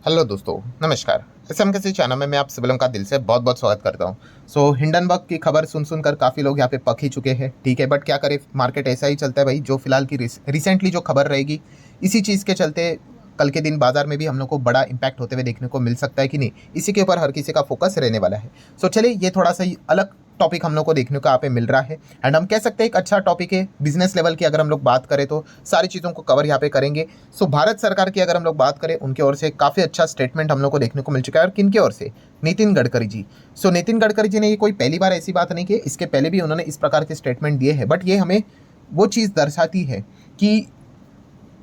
Hello दोस्तों, नमस्कार। SM के चैनल में मैं आप सभी लोगों का दिल से बहुत बहुत स्वागत करता हूं। हिंडनबर्ग की खबर सुन सुनकर काफ़ी लोग यहाँ पे पक ही चुके हैं, ठीक है। बट क्या करें, मार्केट ऐसा ही चलता है भाई। जो फिलहाल की रिसेंटली जो खबर रहेगी, इसी चीज़ के चलते कल के दिन बाजार में भी हम लोग को बड़ा इंपैक्ट होते हुए देखने को मिल सकता है कि नहीं, इसी के ऊपर हर किसी का फोकस रहने वाला है। चलिए, ये थोड़ा सा ही अलग टॉपिक हम लोग को देखने को यहाँ पे मिल रहा है एंड हम कह सकते हैं एक अच्छा टॉपिक है। बिजनेस लेवल की अगर हम लोग बात करें तो सारी चीज़ों को कवर यहाँ पे करेंगे। भारत सरकार की अगर हम लोग बात करें, उनकी ओर से काफ़ी अच्छा स्टेटमेंट हम लोग को देखने को मिल चुका है। और किनकी ओर से? नितिन गडकरी जी। नितिन गडकरी जी ने ये कोई पहली बार ऐसी बात नहीं की, इसके पहले भी उन्होंने इस प्रकार के स्टेटमेंट दिए हैं। बट ये हमें वो चीज़ दर्शाती है कि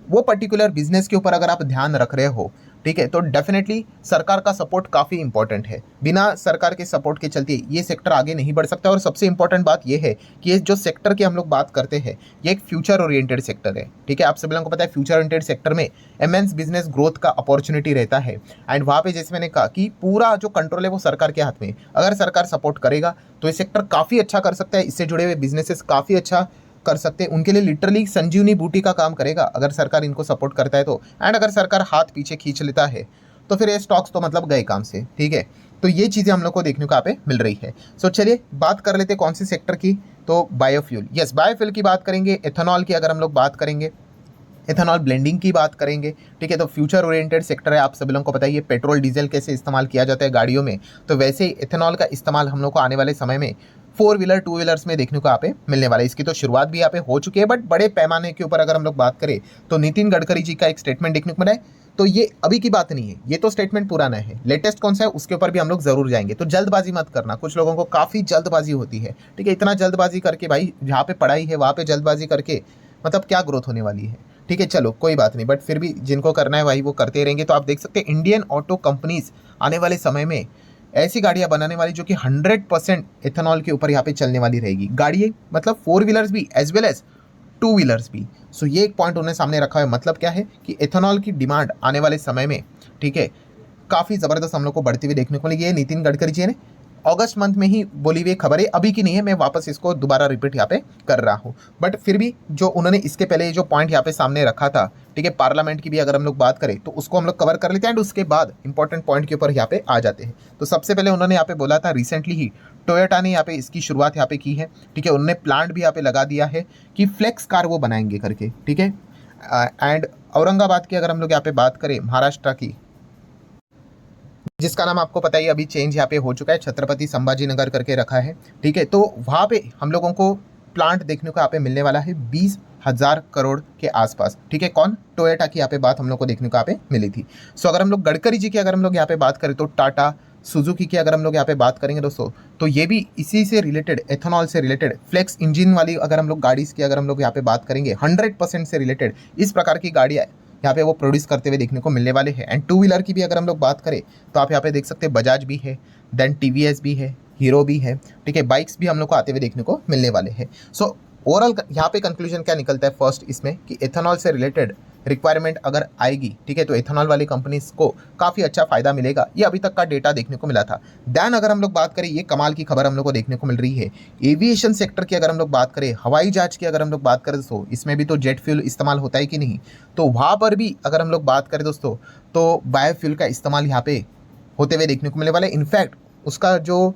वो पर्टिकुलर बिजनेस के ऊपर अगर आप ध्यान रख रहे हो, ठीक है, तो डेफिनेटली सरकार का सपोर्ट काफ़ी इंपॉर्टेंट है। बिना सरकार के सपोर्ट के चलते ये सेक्टर आगे नहीं बढ़ सकता। और सबसे इंपॉर्टेंट बात ये है कि ये जो सेक्टर की हम लोग बात करते हैं, ये एक फ्यूचर ओरिएंटेड सेक्टर है, ठीक है। आप सभी लोगों को पता है, फ्यूचर ओरिएंटेड सेक्टर में इमेंस बिजनेस ग्रोथ का अपॉर्चुनिटी रहता है। एंड वहाँ पे जैसे मैंने कहा कि पूरा जो कंट्रोल है वो सरकार के हाथ में। अगर सरकार सपोर्ट करेगा तो ये सेक्टर काफ़ी अच्छा कर सकता है, इससे जुड़े हुए बिजनेसेस काफ़ी अच्छा कर सकते हैं। उनके लिए लिटरली संजीवनी बूटी का काम करेगा अगर सरकार इनको सपोर्ट करता है तो। एंड अगर सरकार हाथ पीछे खींच लेता है तो फिर ये स्टॉक्स तो मतलब गए काम से, ठीक है। तो ये चीज़ें हम लोग को देखने को यहाँ पे मिल रही है। चलिए बात कर लेते हैं कौन सी सेक्टर की। तो बायोफ्यूल, यस, बायोफ्यूल की बात करेंगे। एथेनॉल की अगर हम लोग बात करेंगे, एथेनॉल ब्लेंडिंग की बात करेंगे, ठीक है। तो फ्यूचर ओरिएंटेड सेक्टर है। आप सभी लोगों को पता है ये पेट्रोल डीजल कैसे इस्तेमाल किया जाता है गाड़ियों में, तो वैसे ही एथेनॉल का इस्तेमाल हम लोग को आने वाले समय में फोर व्हीलर टू व्हीलर्स में देखने को यहाँ पे मिलने वाला है। इसकी तो शुरुआत भी यहाँ पे हो चुकी है, बट बड़े पैमाने के ऊपर अगर हम लोग बात करें तो नितिन गडकरी जी का एक स्टेटमेंट देखने को मिला है। तो ये अभी की बात नहीं है, ये तो स्टेटमेंट पुराना है। लेटेस्ट कौन सा है उसके ऊपर भी हम लोग जरूर जाएंगे। तो जल्दबाजी मत करना, कुछ लोगों को काफ़ी जल्दबाजी होती है, ठीक है। इतना जल्दबाजी करके भाई, जहाँ पे पढ़ाई है वहाँ पे जल्दबाजी करके मतलब क्या ग्रोथ होने वाली है, ठीक है। चलो कोई बात नहीं, बट फिर भी जिनको करना है भाई वो करते रहेंगे। तो आप देख सकते हैं इंडियन ऑटो कंपनीज आने वाले समय में ऐसी गाड़ियां बनाने वाली जो कि 100% एथेनॉल के ऊपर यहाँ पे चलने वाली रहेगी। गाड़ी मतलब फोर व्हीलर्स भी as well as two wheelers भी। ये एक पॉइंट उन्होंने सामने रखा है। मतलब क्या है कि एथेनॉल की डिमांड आने वाले समय में, ठीक है, काफ़ी ज़बरदस्त हम लोग को बढ़ती हुई देखने को मिलेगी। ये नितिन गडकरी जी ने अगस्त मंथ में ही बोली हुई खबर है, अभी की नहीं है। मैं वापस इसको दोबारा रिपीट यहाँ पे कर रहा हूँ। बट फिर भी जो उन्होंने इसके पहले जो पॉइंट यहाँ पे सामने रखा था, ठीक है, पार्लियामेंट की भी अगर हम लोग बात करें तो उसको हम लोग कवर कर लेते हैं एंड उसके बाद इंपॉर्टेंट पॉइंट के ऊपर यहाँ पे आ जाते हैं। तो सबसे पहले उन्होंने यहाँ पे बोला था, रिसेंटली ही टोयोटा ने यहाँ पे इसकी शुरुआत यहाँ पे की है, ठीक है। उन्होंने प्लांट भी यहाँ पे लगा दिया है कि फ्लेक्स कार वो बनाएंगे करके, ठीक है। एंड औरंगाबाद की अगर हम लोग यहाँ पे बात करें, महाराष्ट्र की, जिसका नाम आपको पता ही अभी चेंज यहाँ पे हो चुका है, छत्रपति संभाजी नगर करके रखा है, ठीक है। तो वहाँ पे हम लोगों को प्लांट देखने को यहाँ पे मिलने वाला है 20,000 करोड़ के आसपास, ठीक है। कौन? टोयोटा की यहाँ पे बात हम लोग को देखने को यहाँ पे मिली थी। अगर हम लोग गडकरी जी की अगर हम लोग यहाँ पे बात करें तो टाटा सुजुकी की अगर हम लोग यहाँ पे बात करेंगे दोस्तों, तो ये भी इसी से रिलेटेड, एथेनॉल से रिलेटेड, फ्लेक्स इंजन वाली अगर हम लोग गाड़ी की अगर हम लोग यहाँ पे बात करेंगे, 100% से रिलेटेड इस प्रकार की गाड़ियाँ यहाँ पे वो प्रोड्यूस करते हुए देखने को मिलने वाले हैं। एंड टू व्हीलर की भी अगर हम लोग बात करें तो आप यहाँ पे देख सकते हैं बजाज भी है, देन टीवीएस भी है, हीरो भी है, ठीक है। बाइक्स भी हम लोग को आते हुए देखने को मिलने वाले हैं। ओवरऑल यहाँ पे कंक्लूजन क्या निकलता है फर्स्ट इसमें, कि एथेनॉल से रिलेटेड रिक्वायरमेंट अगर आएगी, ठीक है, तो एथेनॉल वाली कंपनीज को काफ़ी अच्छा फायदा मिलेगा। ये अभी तक का डेटा देखने को मिला था। दैन अगर हम लोग बात करें, ये कमाल की खबर हम लोग को देखने को मिल रही है, एविएशन सेक्टर की अगर हम लोग बात करें, हवाई जहाज की अगर हम लोग बात करें दोस्तों, इसमें भी तो जेट फ्यूल इस्तेमाल होता है कि नहीं, तो वहाँ पर भी अगर हम लोग बात करें दोस्तों, तो बायोफ्यूल का इस्तेमाल यहाँ पे होते हुए देखने को मिलने वाला है। इनफैक्ट उसका जो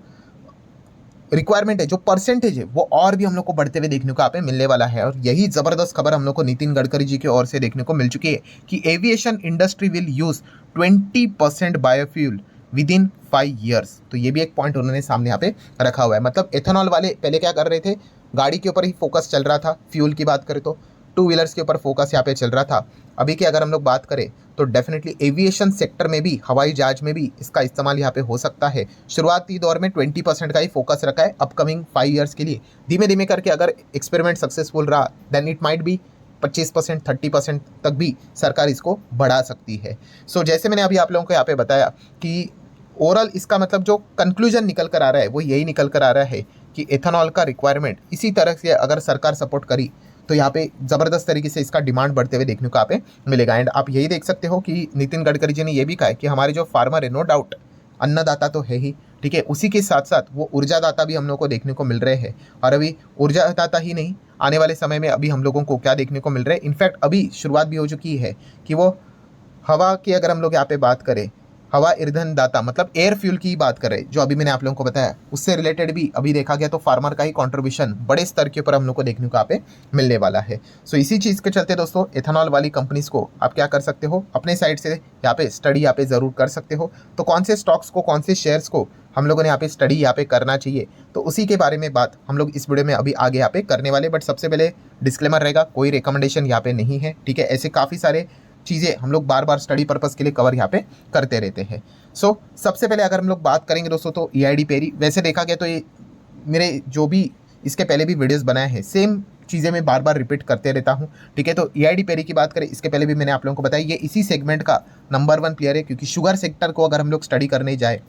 रिक्वायरमेंट है, जो परसेंटेज है, वो और भी हम लोग को बढ़ते हुए देखने को यहाँ पे मिलने वाला है। और यही जबरदस्त खबर हम लोग को नितिन गडकरी जी की ओर से देखने को मिल चुकी है कि aviation industry will use 20% biofuel with in 5 years. तो ये भी एक पॉइंट उन्होंने सामने यहाँ पे रखा हुआ है। मतलब एथेनॉल वाले पहले क्या कर रहे थे, गाड़ी के ऊपर ही फोकस चल रहा था, फ्यूल की बात करें तो टू व्हीलर्स के ऊपर फोकस यहाँ पे चल रहा था। अभी की अगर हम लोग बात करें तो डेफिनेटली एविएशन सेक्टर में भी, हवाई जहाज में भी इसका इस्तेमाल यहाँ पे हो सकता है। शुरुआती दौर में 20% का ही फोकस रखा है अपकमिंग 5 ईयर्स के लिए। धीमे धीमे करके अगर एक्सपेरिमेंट सक्सेसफुल रहा, देन इट माइट बी 25% 30% तक भी सरकार इसको बढ़ा सकती है। जैसे मैंने अभी आप लोगों को यहाँ पे बताया कि ओवरऑल इसका मतलब जो कंक्लूजन निकल कर आ रहा है वो यही निकल कर आ रहा है कि एथेनॉल का रिक्वायरमेंट इसी तरह से अगर सरकार सपोर्ट करी तो यहाँ पे ज़बरदस्त तरीके से इसका डिमांड बढ़ते हुए देखने को यहाँ पे मिलेगा। एंड आप यही देख सकते हो कि नितिन गडकरी जी ने ये भी कहा है कि हमारे जो फार्मर है, नो डाउट अन्नदाता तो है ही, ठीक है, उसी के साथ साथ वो ऊर्जादाता भी हम लोग को देखने को मिल रहे हैं। और अभी ऊर्जादाता ही नहीं, आने वाले समय में अभी हम लोगों को क्या देखने को मिल रहा है, इनफैक्ट अभी शुरुआत भी हो चुकी है कि वो हवा की अगर हम लोग यहाँ पे बात करें, हवा ईंधन दाता मतलब एयर फ्यूल की बात करें, जो अभी मैंने आप लोगों को बताया, उससे रिलेटेड भी अभी देखा गया तो फार्मर का ही कंट्रीब्यूशन बड़े स्तर के ऊपर हम लोग को देखने को यहाँ पे मिलने वाला है। सो इसी चीज़ के चलते दोस्तों एथेनॉल वाली कंपनीज को आप क्या कर सकते हो, अपने साइड से यहाँ पे स्टडी यहाँ पे ज़रूर कर सकते हो। तो कौन से स्टॉक्स को, कौन से शेयर्स को हम लोगों ने यहाँ पे स्टडी यहाँ पे करना चाहिए, तो उसी के बारे में बात हम लोग इस वीडियो में अभी आगे यहाँ पे करने वाले। बट सबसे पहले डिस्क्लेमर रहेगा, कोई रिकमेंडेशन यहाँ पे नहीं है, ठीक है। ऐसे काफ़ी सारे चीज़ें हम लोग बार बार स्टडी पर्पस के लिए कवर यहाँ पे करते रहते हैं। सो सबसे पहले अगर हम लोग बात करेंगे दोस्तों तो ईआईडी पेरी, वैसे देखा गया तो ये मेरे जो भी इसके पहले भी वीडियोस बनाए हैं सेम चीज़ें मैं बार बार रिपीट करते रहता हूँ, ठीक है। तो ईआईडी पेरी की बात करें, इसके पहले भी मैंने आप लोगों को बताया ये इसी सेगमेंट का नंबर 1 प्लेयर है, क्योंकि शुगर सेक्टर को अगर हम लोग स्टडी करने जाए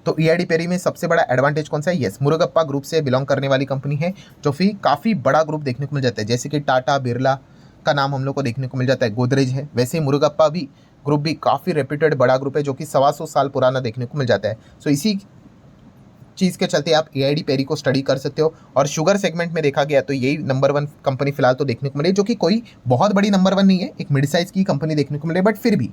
तो ईआईडी पेरी में सबसे बड़ा एडवांटेज कौन सा है, यस मुरुगप्पा ग्रुप से बिलोंग करने वाली कंपनी है, जो फिर काफ़ी बड़ा ग्रुप देखने को मिल जाता है। जैसे कि टाटा बिरला का नाम हम लोग को देखने को मिल जाता है, गोदरेज है, वैसे ही मुरुगप्पा भी ग्रुप भी काफ़ी रेप्यूटेड बड़ा ग्रुप है, जो कि 125 साल पुराना देखने को मिल जाता है। सो इसी चीज़ के चलते आप ईआईडी पेरी को स्टडी कर सकते हो। और शुगर सेगमेंट में देखा गया तो यही नंबर 1 कंपनी फिलहाल तो देखने को मिले, जो कि कोई बहुत बड़ी नंबर 1 नहीं है, एक मिड साइज की कंपनी देखने को मिले, बट फिर भी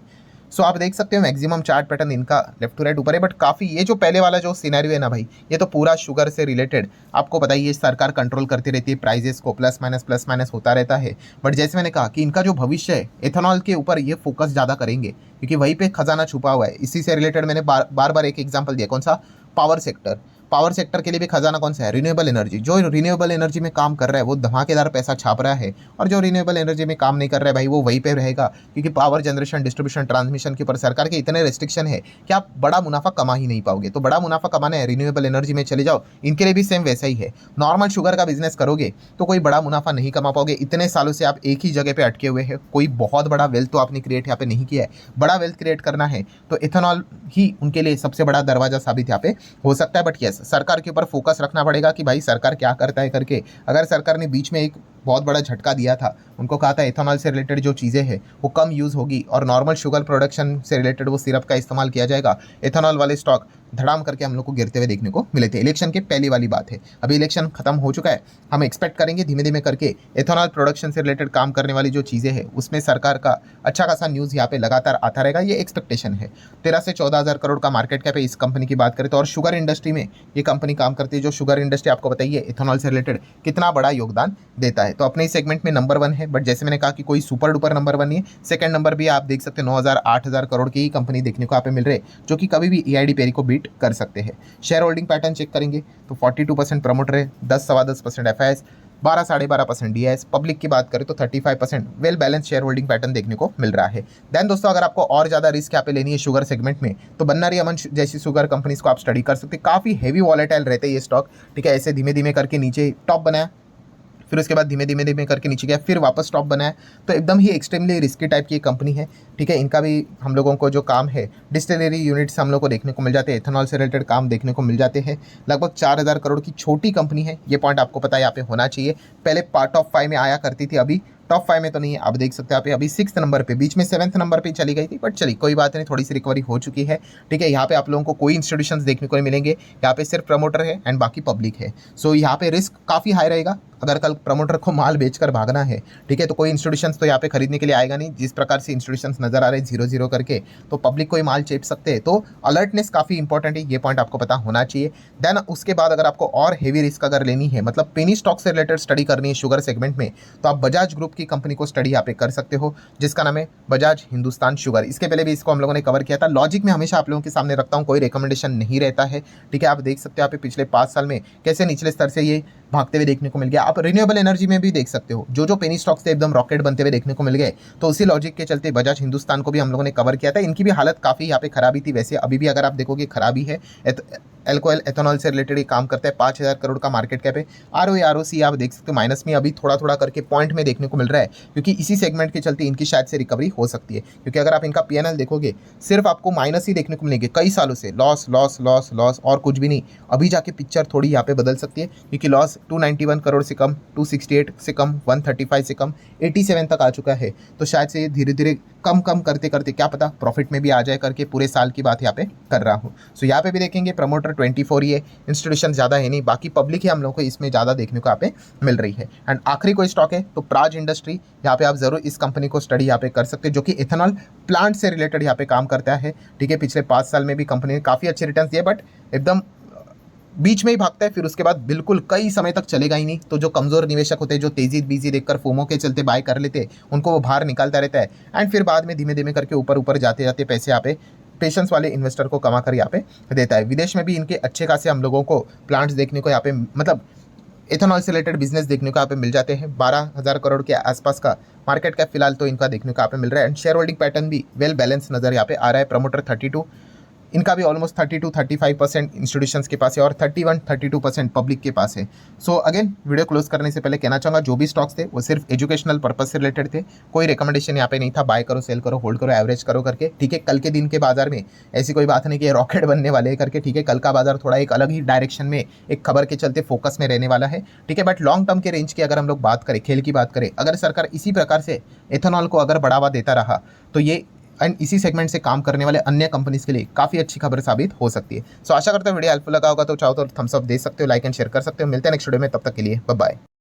सो आप देख सकते हो मैक्सिमम चार्ट पैटर्न इनका लेफ्ट टू राइट ऊपर है। बट काफ़ी ये जो पहले वाला जो सिनेरियो है ना भाई, ये तो पूरा शुगर से रिलेटेड आपको बताइए, सरकार कंट्रोल करती रहती है प्राइजेस को, प्लस माइनस होता रहता है। बट जैसे मैंने कहा कि इनका जो भविष्य है एथेनॉल के ऊपर ये फोकस ज़्यादा करेंगे, क्योंकि वहीं पे खजाना छुपा हुआ है। इसी से रिलेटेड मैंने बार बार एक एग्जाम्पल दिया, कौन सा, पावर सेक्टर। पावर सेक्टर के लिए भी खजाना कौन सा है, रिन्यूएबल एनर्जी। जो रिन्यूएबल एनर्जी में काम कर रहा है वो धमाकेदार पैसा छाप रहा है, और जो रिन्यूएबल एनर्जी में काम नहीं कर रहा है भाई वो वहीं पे रहेगा, क्योंकि पावर जनरेशन, डिस्ट्रीब्यूशन, ट्रांसमिशन के ऊपर सरकार के इतने रेस्ट्रिक्शन है कि आप बड़ा मुनाफा कमा ही नहीं पाओगे। तो बड़ा मुनाफा कमाना है रिन्यूएबल एनर्जी में चले जाओ, इनके लिए भी सेम वैसा ही है। नॉर्मल शुगर का बिजनेस करोगे तो कोई बड़ा मुनाफा नहीं कमा पाओगे, इतने सालों से आप एक ही जगह पे अटके हुए हैं, कोई बहुत बड़ा वेल्थ तो आपने क्रिएट यहाँ पे नहीं किया है। बड़ा वेल्थ क्रिएट करना है तो एथेनॉल ही उनके लिए सबसे बड़ा दरवाजा साबित यहाँ पे हो सकता है। बट यस, सरकार के ऊपर फोकस रखना पड़ेगा कि भाई सरकार क्या करता है करके। अगर सरकार ने बीच में एक बहुत बड़ा झटका दिया था, उनको कहा था एथेनॉल से रिलेटेड जो चीज़ें हैं वो कम यूज़ होगी और नॉर्मल शुगर प्रोडक्शन से रिलेटेड वो सिरप का इस्तेमाल किया जाएगा, एथेनॉल वाले स्टॉक धड़ाम करके हम लोग को गिरते हुए देखने को मिले थे। इलेक्शन के पहली वाली बात है, अभी इलेक्शन खत्म हो चुका है, हम एक्सपेक्ट करेंगे धीमे धीमे करके एथेनॉल प्रोडक्शन से रिलेटेड काम करने वाली जो चीज़ें हैं उसमें सरकार का अच्छा खासा न्यूज़ यहाँ पे लगातार आता रहेगा, ये एक्सपेक्टेशन है। 13 से 14 हज़ार करोड़ का मार्केट कैप है इस कंपनी की बात करें तो। और शुगर इंडस्ट्री में ये कंपनी काम करती है, जो शुगर इंडस्ट्री आपको बताइए एथेनॉल से रिलेटेड कितना बड़ा योगदान देता है। तो अपने इस सेगमेंट में नंबर 1 है, बट जैसे मैंने कहा कि कोई सुपर डुपर नंबर 1 नहीं है। सेकंड नंबर भी आप देख सकते हैं 9,000 8,000 करोड़ की ही कंपनी देखने को यहाँ पे मिल रहे हैं, जो कि कभी भी ईआईडी पेरी को बीट कर सकते हैं। शेयर होल्डिंग पैटर्न चेक करेंगे तो 42% प्रमोटर है, 10-10.25% एफआईएस, 12-12.5% डीआईएस। पब्लिक की बात करें तो 35% well balance share holding pattern देखने को मिल रहा है। देन दोस्तों अगर आपको और ज़्यादा रिस्क यहाँ पे लेनी है शुगर सेगमेंट में तो बन्नारी अमन जैसी शुगर कंपनीज को आप स्टडी कर सकते हैं। काफ़ी हेवी वॉलेटाइल रहते हैं ये स्टॉक, ठीक है। ऐसे धीमे धीमे करके नीचे टॉप बनाया, फिर उसके बाद धीमे धीमे धीमे करके नीचे गया, फिर वापस टॉप बनाया। तो एकदम ही एक्सट्रीमली रिस्की टाइप की कंपनी है, ठीक है। इनका भी हम लोगों को जो काम है डिस्टिलरी यूनिट्स हम लोग को देखने को मिल जाते हैं, एथेनॉल से रिलेटेड काम देखने को मिल जाते हैं। लगभग 4,000 करोड़ की छोटी कंपनी है, ये पॉइंट आपको पता है यहाँ पे होना चाहिए। पहले पार्ट ऑफ 5 में आया करती थी, अभी टॉप 5 में तो नहीं है। आप देख सकते हैं अभी 6th नंबर पे, बीच में 7th नंबर पे चली गई थी, बट चलिए कोई बात नहीं, थोड़ी सी रिकवरी हो चुकी है, ठीक है। यहाँ पे आप लोगों को कोई इंस्टीट्यूशंस देखने को नहीं मिलेंगे, यहाँ पे सिर्फ प्रमोटर है एंड बाकी पब्लिक है। सो यहाँ पे रिस्क काफ़ी हाई रहेगा। अगर कल प्रमोटर को माल बेचकर भागना है, ठीक है, तो कोई इंस्टीट्यूशंस तो यहाँ पे खरीदने के लिए आएगा नहीं। जिस प्रकार से इंस्टीट्यूशंस नजर आ रहे हैं 0-0 करके, तो पब्लिक कोई माल चेप सकते हैं। तो अलर्टनेस काफ़ी इंपॉर्टेंट है, ये पॉइंट आपको पता होना चाहिए। देन उसके बाद अगर आपको और हेवी रिस्क अगर लेनी है, मतलब पेनी स्टॉक से रिलेटेड स्टडी करनी है शुगर सेगमेंट में, तो आप बजाज ग्रुप की कंपनी को स्टडी यहाँ पे कर सकते हो, जिसका नाम है बजाज हिंदुस्तान शुगर। इसके पहले भी इसको हम लोगों ने कवर किया था। लॉजिक में हमेशा आप लोगों के सामने रखता हूँ, कोई रिकमेंडेशन नहीं रहता है, ठीक है। आप देख सकते हो यहाँ पे पिछले 5 साल में कैसे निचले स्तर से ये भागते हुए देखने को मिल गया। आप रिन्यूएबल एनर्जी में भी देख सकते हो, जो पेनी स्टॉक्स थे एकदम रॉकेट बनते हुए देखने को मिल गए। तो उसी लॉजिक के चलते बजाज हिंदुस्तान को भी हम लोगों ने कवर किया था। इनकी भी हालत काफ़ी यहाँ पे खराबी थी, वैसे अभी भी अगर आप देखोगे खराबी है। एल्कोहल एथेनॉल से रिलेटेड ये काम करता है, 5,000 करोड़ का मार्केट कैप है। ROE आप देख सकते हो माइनस में अभी थोड़ा थोड़ा करके पॉइंट में देखने को मिल रहा है, क्योंकि इसी सेगमेंट के चलते इनकी शायद से रिकवरी हो सकती है। क्योंकि अगर आप इनका PNL देखोगे सिर्फ आपको माइनस ही देखने को मिलेंगे, कई सालों से लॉस लॉस लॉस लॉस और कुछ भी नहीं। अभी जाके पिक्चर थोड़ी यहाँ पे बदल सकती है, क्योंकि लॉस 291 करोड़ से कम, 268 से कम, 135 से कम, 87 तक आ चुका है। तो शायद से धीरे धीरे कम कम करते करते क्या पता प्रॉफिट में भी आ जाए करके पूरे साल की बात यहाँ पे कर रहा हूँ। सो यहाँ पे भी देखेंगे प्रमोटर 24 ही है, इंस्टीट्यूशन ज़्यादा है नहीं, बाकी पब्लिक ही हम लोग को इसमें ज़्यादा देखने को यहाँ पे मिल रही है। एंड आखिरी कोई स्टॉक है तो प्राज इंडस्ट्री, यहाँ पे आप जरूर इस कंपनी को स्टडी यहाँ पे कर सकते हैं, जो कि इथेनॉल प्लांट से रिलेटेड यहाँ पे काम करता है। ठीक है, पिछले 5 साल में भी कंपनी ने काफ़ी अच्छे रिटर्न दिए, बट एकदम बीच में ही भागता है, फिर उसके बाद बिल्कुल कई समय तक चलेगा ही नहीं। तो जो कमज़ोर निवेशक होते हैं, जो तेजी बीजी देखकर फोमो के चलते बाय कर लेते हैं, उनको वो बाहर निकालता रहता है एंड फिर बाद में धीमे धीमे करके ऊपर ऊपर जाते जाते पैसे यहाँ पे पेशेंस वाले इन्वेस्टर को कमा कर यहाँ पे देता है। विदेश में भी इनके अच्छे खासे हम लोगों को प्लांट्स देखने को यहाँ पे, मतलब इथेनॉल से रिलेटेड बिजनेस देखने को यहाँ पे मिल जाते हैं। 12,000 करोड़ के आसपास का मार्केट कैप फिलहाल तो इनका देखने को यहाँ पे मिल रहा है। एंड शेयर होल्डिंग पैटर्न भी वेल बैलेंस नजर यहाँ पे आ रहा है। प्रमोटर 32, इनका भी ऑलमोस्ट 32-35% इंस्टीट्यूशंस के पास है और 31-32% पब्लिक के पास है। सो अगेन वीडियो क्लोज करने से पहले कहना चाहूँगा, जो भी स्टॉक्स थे वो सिर्फ एजुकेशनल पर्पज से रिलेटेड थे, कोई रिकमेंडेशन यहाँ पे नहीं था बाय करो सेल करो होल्ड करो एवरेज करो करके। ठीक है, कल के दिन के बाजार में ऐसी कोई बात नहीं कि रॉकेट बनने वाले हैं करके। ठीक है, कल का बाजार थोड़ा एक अलग ही डायरेक्शन में एक खबर के चलते फोकस में रहने वाला है। ठीक है, बट लॉन्ग टर्म के रेंज की अगर हम लोग बात करें, खेल की बात करें, अगर सरकार इसी प्रकार से एथेनॉल को अगर बढ़ावा देता रहा तो ये एंड इसी सेगमेंट से काम करने वाले अन्य कंपनीज के लिए काफ़ी अच्छी खबर साबित हो सकती है। सो आशा करता हूँ वीडियो हेल्पफुल लगा होगा, तो चाहो तो थम्स अप दे सकते हो, लाइक एंड शेयर कर सकते हो। मिलते हैं नेक्स्ट वीडियो में, तब तक के लिए बाय बाय।